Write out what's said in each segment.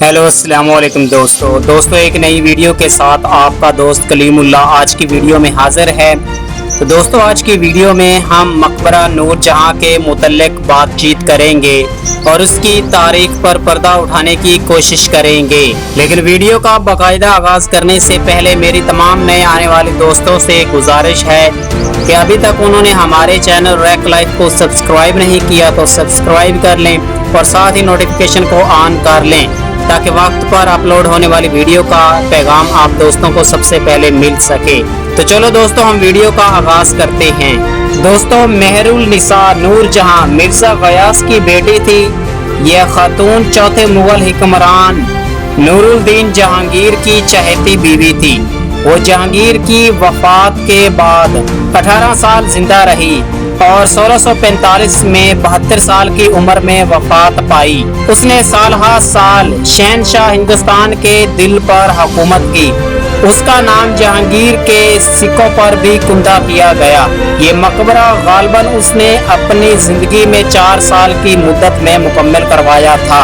Hello अस्सलाम वालेकुम दोस्तों एक नई वीडियो के साथ आपका दोस्त कलीम उल्लाह आज की वीडियो में हाजिर है। तो दोस्तों आज की वीडियो में हम मकबरा नूर जहां के मुतल्लिक बातचीत करेंगे और उसकी तारीख पर पर्दा उठाने की कोशिश करेंगे। लेकिन वीडियो का बाकायदा आगाज करने से पहले मेरी तमाम नए आने वाले दोस्तों से गुजारिश है कि अभी तक उन्होंने हमारे चैनल रैक लाइफ को सब्सक्राइब नहीं किया तो सब्सक्राइब कर लें और साथ ही नोटिफिकेशन को ऑन कर लें ताकि वक्त पर अपलोड होने वाली वीडियो का पैगाम आप दोस्तों को सबसे पहले मिल सके। तो चलो दोस्तों हम वीडियो का आगाज करते हैं। दोस्तों मेहरुल निसा नूर जहां मिर्जा गयास की बेटी थी। यह खातून चौथे मुगल हुक्मरान नूरुद्दीन जहांगीर की चहेती बीवी थी। वो जहांगीर की वफात के बाद 18 साल जिंदा रही और 1645 में 72 साल की उम्र में वफात पाई। उसने साल शहनशाह हिंदुस्तान के दिल पर हुकूमत की। उसका नाम जहांगीर के सिक्कों पर भी कुंदा किया गया। ये मकबरा गालबन उसने अपनी जिंदगी में 4 साल की मुद्दत में मुकम्मल करवाया था।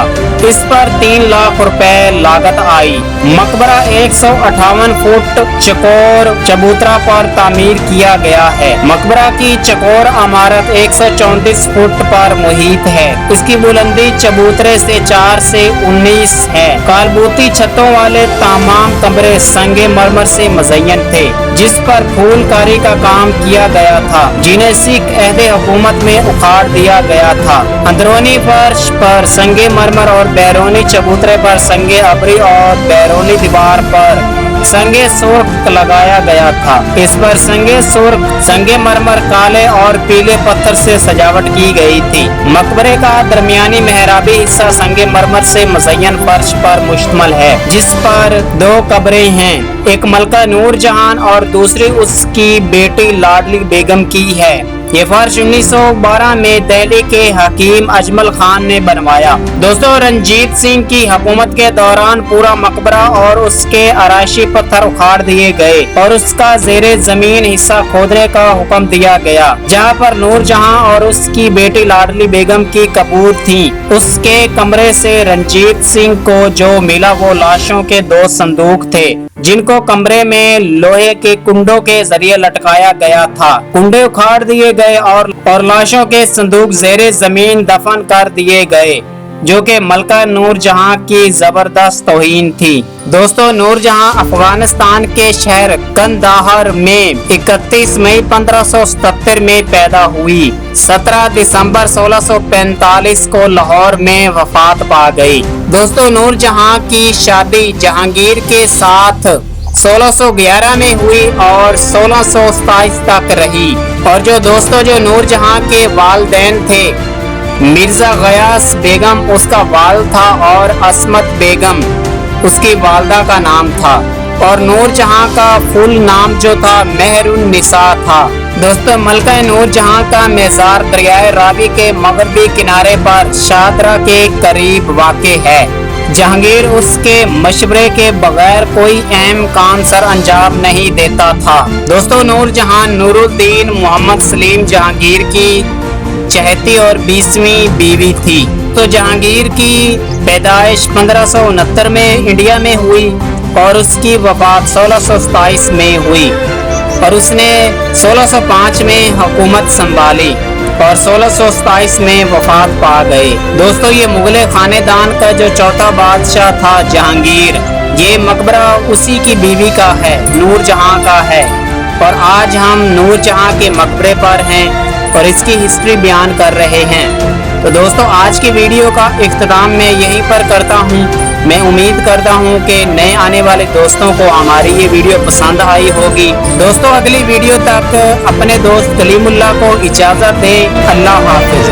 इस पर 3 लाख रुपए लागत आई। मकबरा 158 फुट चकोर चबूतरा पर तामीर किया गया है। मकबरा की चकोर इमारत 134 फुट पर मुहित है। इसकी बुलंदी चबूतरे से 4 से 19 है। कालबूती छतों वाले तमाम कमरे संगे मरमर से मज़य्यन थे जिस पर फूलकारी का काम किया गया था, जिन्हें सिख अहदे हुकूमत में उखाड़ दिया गया था। अंदरूनी फर्श पर संगे मरमर और बैरूनी चबूतरे पर संगे अबरी और बैरूनी दीवार पर संगे सुर्ख लगाया गया था। इस पर संगे सुर्ख संगे मरमर काले और पीले पत्थर से सजावट की गई थी। मकबरे का दरमियानी मेहराबी हिस्सा संगे मरमर से मज़य्यन फर्श पर मुश्तमल है जिस पर 2 कब्रें हैं। एक मलका नूर जहान और दूसरी उसकी बेटी लाडली बेगम की है। ये फर्श 1912 में दिल्ली के हकीम अजमल खान ने बनवाया। दोस्तों रंजीत सिंह की हुकूमत के दौरान पूरा मकबरा और उसके आराइशी पत्थर उखाड़ दिए गए और उसका ज़ेरे जमीन हिस्सा खोदने का हुक्म दिया गया। जहां पर नूर जहां और उसकी बेटी लाडली बेगम की कब्र थी। उसके कमरे से रंजीत सिंह को जो मिला वो लाशों के 2 संदूक थे जिनको कमरे में लोहे के कुंडों के जरिए लटकाया गया था। कुंडे उखाड़ दिए गए और लाशों के संदूक ज़ेरे जमीन दफन कर दिए गए जो कि मलका नूर जहां की जबरदस्त तौहीन थी। दोस्तों नूर जहां अफगानिस्तान के शहर कंदाहार में 31 मई 1577 में पैदा हुई। 17 दिसंबर 1645 को लाहौर में वफात पा गई। दोस्तों नूर जहां की शादी जहांगीर के साथ 1611 में हुई और 1627 तक रही। और जो नूर जहां के वालिदैन थे मिर्जा गयास बेगम उसका वाल था और असमत बेगम उसकी वालदा का नाम था और नूर जहां का फुल नाम जो था मेहरुल निसा था। दोस्तों मलका नूर जहां का मेज़ार दरियाए रावी के मगरबी किनारे पर शादरा के करीब वाक़े है। जहांगीर उसके मशवरे के बगैर कोई अहम काम सर अंजाम नहीं देता था। दोस्तों नूर जहां नूरुद्दीन मोहम्मद सलीम जहांगीर की चहेती और 20वीं बीवी थी। तो जहांगीर की पैदाइश 1569 में इंडिया में हुई और उसकी वफात 1627 में हुई और उसने 1605 में हुकूमत संभाली और 1627 में वफात पा गए। दोस्तों ये मुगल खानेदान का जो चौथा बादशाह था जहांगीर, ये मकबरा उसी की बीवी का है, नूर जहां का है। और आज हम नूर जहां के मकबरे पर हैं और इसकी हिस्ट्री बयान कर रहे हैं। तो दोस्तों आज की वीडियो का इख्तिताम मैं यहीं पर करता हूं। मैं उम्मीद करता हूं कि नए आने वाले दोस्तों को हमारी ये वीडियो पसंद आई होगी। दोस्तों अगली वीडियो तक अपने दोस्त कलीमुल्लाह को इजाज़त दें। अल्लाह हाफ़िज़।